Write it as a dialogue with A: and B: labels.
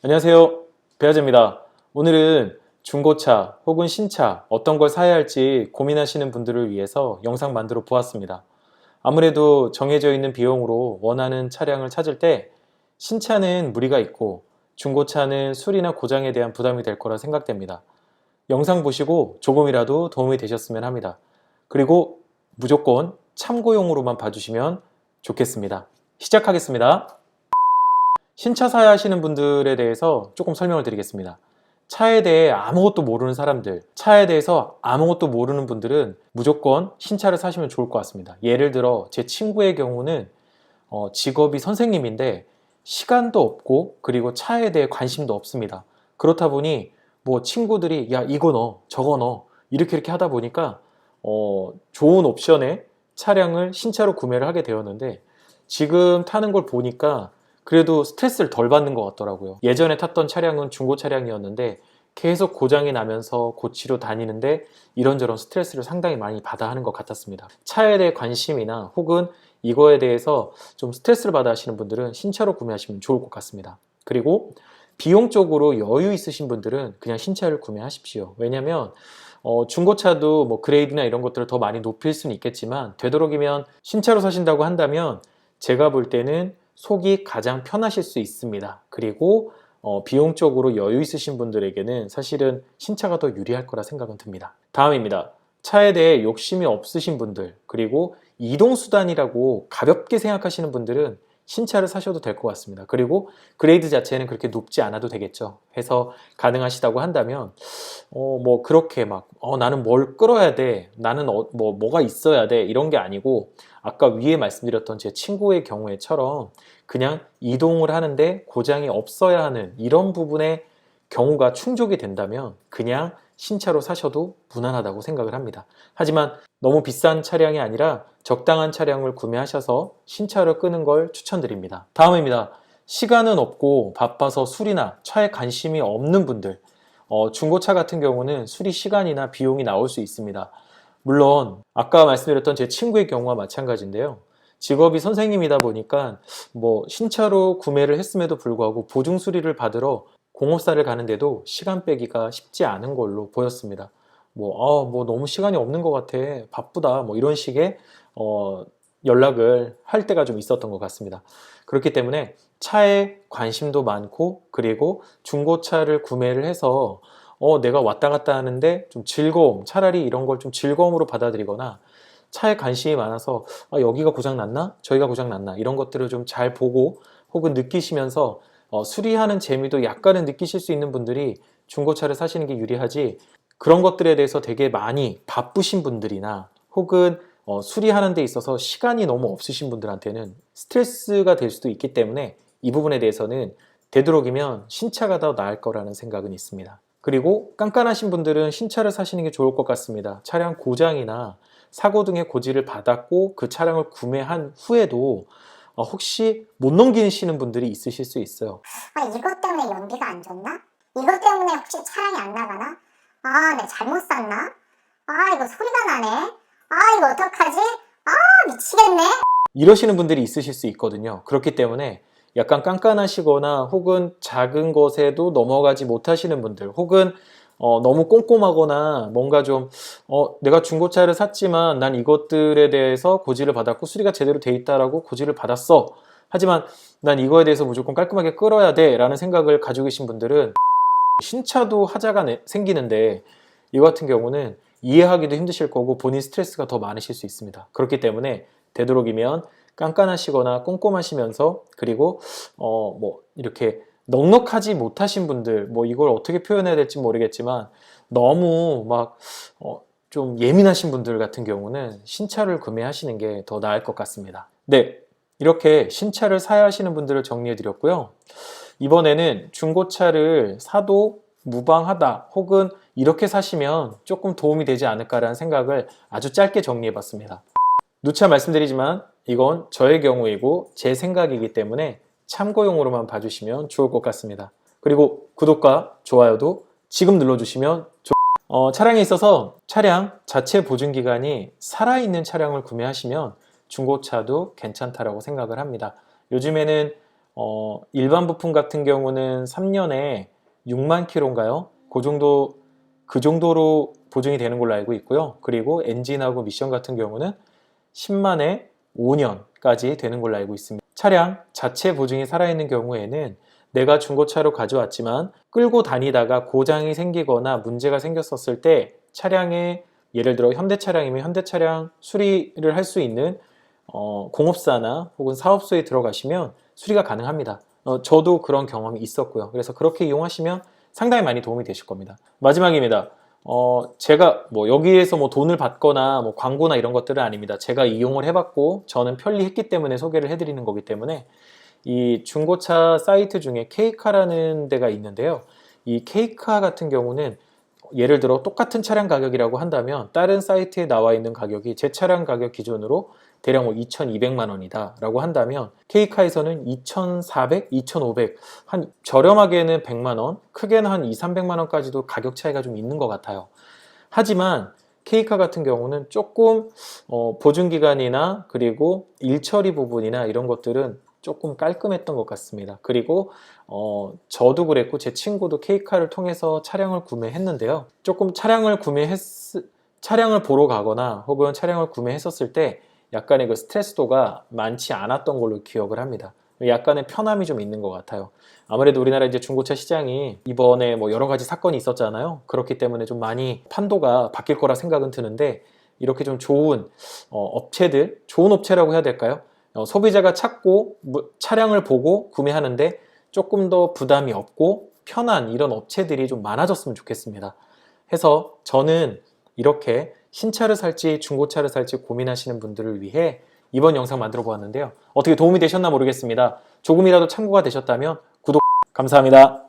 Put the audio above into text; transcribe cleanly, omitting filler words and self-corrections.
A: 안녕하세요, 배아재입니다. 오늘은 중고차 혹은 신차 어떤 걸 사야 할지 고민하시는 분들을 위해서 영상 만들어 보았습니다. 아무래도 정해져 있는 비용으로 원하는 차량을 찾을 때 신차는 무리가 있고 중고차는 수리나 고장에 대한 부담이 될 거라 생각됩니다. 영상 보시고 조금이라도 도움이 되셨으면 합니다. 그리고 무조건 참고용으로만 봐주시면 좋겠습니다. 시작하겠습니다. 신차 사야 하시는 분들에 대해서 조금 설명을 드리겠습니다. 차에 대해 아무것도 모르는 사람들, 차에 대해서 아무것도 모르는 분들은 무조건 신차를 사시면 좋을 것 같습니다. 예를 들어 제 친구의 경우는 직업이 선생님인데 시간도 없고 그리고 차에 대해 관심도 없습니다. 그렇다 보니 뭐 친구들이 야 이거 넣어 저거 넣어 이렇게 하다 보니까 좋은 옵션의 차량을 신차로 구매를 하게 되었는데 지금 타는 걸 보니까 그래도 스트레스를 덜 받는 것 같더라고요. 예전에 탔던 차량은 중고 차량이었는데 계속 고장이 나면서 고치러 다니는데 이런저런 스트레스를 상당히 많이 받아 하는 것 같았습니다. 차에 대해 관심이나 혹은 이거에 대해서 좀 스트레스를 받아 하시는 분들은 신차로 구매하시면 좋을 것 같습니다. 그리고 비용적으로 여유 있으신 분들은 그냥 신차를 구매하십시오. 왜냐면 중고차도 뭐 그레이드나 이런 것들을 더 많이 높일 수는 있겠지만 되도록이면 신차로 사신다고 한다면 제가 볼 때는 속이 가장 편하실 수 있습니다. 그리고 비용적으로 여유 있으신 분들에게는 사실은 신차가 더 유리할 거라 생각은 듭니다. 다음입니다. 차에 대해 욕심이 없으신 분들, 그리고 이동수단이라고 가볍게 생각하시는 분들은 신차를 사셔도 될 것 같습니다. 그리고 그레이드 자체는 그렇게 높지 않아도 되겠죠. 해서 가능하시다고 한다면 뭐 그렇게 막 나는 뭘 끌어야 돼, 나는 뭐가 있어야 돼 이런 게 아니고 아까 위에 말씀드렸던 제 친구의 경우에처럼 그냥 이동을 하는데 고장이 없어야 하는 이런 부분의 경우가 충족이 된다면 그냥 신차로 사셔도 무난하다고 생각을 합니다. 하지만 너무 비싼 차량이 아니라 적당한 차량을 구매하셔서 신차를 끄는 걸 추천드립니다. 다음입니다. 시간은 없고 바빠서 술이나 차에 관심이 없는 분들, 중고차 같은 경우는 수리 시간이나 비용이 나올 수 있습니다. 물론 아까 말씀드렸던 제 친구의 경우와 마찬가지인데요. 직업이 선생님이다 보니까 뭐 신차로 구매를 했음에도 불구하고 보증 수리를 받으러 공업사를 가는데도 시간 빼기가 쉽지 않은 걸로 보였습니다. 뭐 너무 시간이 없는 것 같아, 바쁘다, 뭐 이런 식의 연락을 할 때가 좀 있었던 것 같습니다. 그렇기 때문에 차에 관심도 많고 그리고 중고차를 구매를 해서 내가 왔다 갔다 하는데 좀 즐거움, 차라리 이런 걸 좀 즐거움으로 받아들이거나 차에 관심이 많아서 여기가 고장 났나? 저기가 고장 났나? 이런 것들을 좀 잘 보고 혹은 느끼시면서 수리하는 재미도 약간은 느끼실 수 있는 분들이 중고차를 사시는 게 유리하지, 그런 것들에 대해서 되게 많이 바쁘신 분들이나 혹은 수리하는 데 있어서 시간이 너무 없으신 분들한테는 스트레스가 될 수도 있기 때문에 이 부분에 대해서는 되도록이면 신차가 더 나을 거라는 생각은 있습니다. 그리고 깐깐하신 분들은 신차를 사시는 게 좋을 것 같습니다. 차량 고장이나 사고 등의 고지를 받았고 그 차량을 구매한 후에도 혹시 못 넘기시는 분들이 있으실 수 있어요.
B: 이것 때문에 연비가 안 좋나? 이것 때문에 혹시 차량이 안 나가나? 내가 잘못 샀나? 이거 소리가 나네? 이거 어떡하지? 미치겠네?
A: 이러시는 분들이 있으실 수 있거든요. 그렇기 때문에 약간 깐깐하시거나 혹은 작은 것에도 넘어가지 못하시는 분들, 혹은 너무 꼼꼼하거나 뭔가 좀 내가 중고차를 샀지만 난 이것들에 대해서 고지를 받았고 수리가 제대로 돼 있다라고 고지를 받았어, 하지만 난 이거에 대해서 무조건 깔끔하게 끌어야 돼 라는 생각을 가지고 계신 분들은 신차도 하자가 생기는데 이 같은 경우는 이해하기도 힘드실 거고 본인 스트레스가 더 많으실 수 있습니다. 그렇기 때문에 되도록이면 깐깐하시거나 꼼꼼하시면서, 그리고 뭐 이렇게 넉넉하지 못하신 분들, 뭐 이걸 어떻게 표현해야 될지 모르겠지만 너무 막 좀 예민하신 분들 같은 경우는 신차를 구매하시는 게 더 나을 것 같습니다. 네, 이렇게 신차를 사야 하시는 분들을 정리해 드렸고요. 이번에는 중고차를 사도 무방하다 혹은 이렇게 사시면 조금 도움이 되지 않을까라는 생각을 아주 짧게 정리해 봤습니다. 누차 말씀드리지만 이건 저의 경우이고 제 생각이기 때문에 참고용으로만 봐주시면 좋을 것 같습니다. 그리고 구독과 좋아요도 지금 눌러주시면 차량에 있어서 차량 자체 보증기간이 살아있는 차량을 구매하시면 중고차도 괜찮다라고 생각을 합니다. 요즘에는 일반 부품 같은 경우는 3년에 6만 킬로인가요? 그 정도로 보증이 되는 걸로 알고 있고요. 그리고 엔진하고 미션 같은 경우는 10만에 5년까지 되는 걸로 알고 있습니다. 차량 자체 보증이 살아있는 경우에는 내가 중고차로 가져왔지만 끌고 다니다가 고장이 생기거나 문제가 생겼었을 때 차량에 예를 들어 현대 차량이면 현대 차량 수리를 할 수 있는 공업사나 혹은 사업소에 들어가시면 수리가 가능합니다. 저도 그런 경험이 있었고요. 그래서 그렇게 이용하시면 상당히 많이 도움이 되실 겁니다. 마지막입니다. 제가 여기에서 돈을 받거나 광고나 이런 것들은 아닙니다. 제가 이용을 해봤고 저는 편리했기 때문에 소개를 해드리는 거기 때문에 이 중고차 사이트 중에 K카라는 데가 있는데요. 이 K카 같은 경우는 예를 들어 똑같은 차량 가격이라고 한다면 다른 사이트에 나와 있는 가격이 제 차량 가격 기준으로 대략 2,200만 원이다 라고 한다면 K카에서는 2,400, 2,500 한 저렴하게는 100만 원, 크게는 한 2, 300만 원까지도 가격 차이가 좀 있는 것 같아요. 하지만 K카 같은 경우는 조금 보증기간이나 그리고 일처리 부분이나 이런 것들은 조금 깔끔했던 것 같습니다. 그리고 저도 그랬고 제 친구도 K카를 통해서 차량을 구매했는데요. 조금 차량을 보러 가거나 혹은 차량을 구매했었을 때 약간의 그 스트레스도가 많지 않았던 걸로 기억을 합니다. 약간의 편함이 좀 있는 것 같아요. 아무래도 우리나라 이제 중고차 시장이 이번에 여러 가지 사건이 있었잖아요. 그렇기 때문에 좀 많이 판도가 바뀔 거라 생각은 드는데 이렇게 좀 좋은 업체들, 좋은 업체라고 해야 될까요? 소비자가 찾고 차량을 보고 구매하는데 조금 더 부담이 없고 편한 이런 업체들이 좀 많아졌으면 좋겠습니다. 해서 저는 이렇게 신차를 살지 중고차를 살지 고민하시는 분들을 위해 이번 영상 만들어 보았는데요. 어떻게 도움이 되셨나 모르겠습니다. 조금이라도 참고가 되셨다면 구독 감사합니다.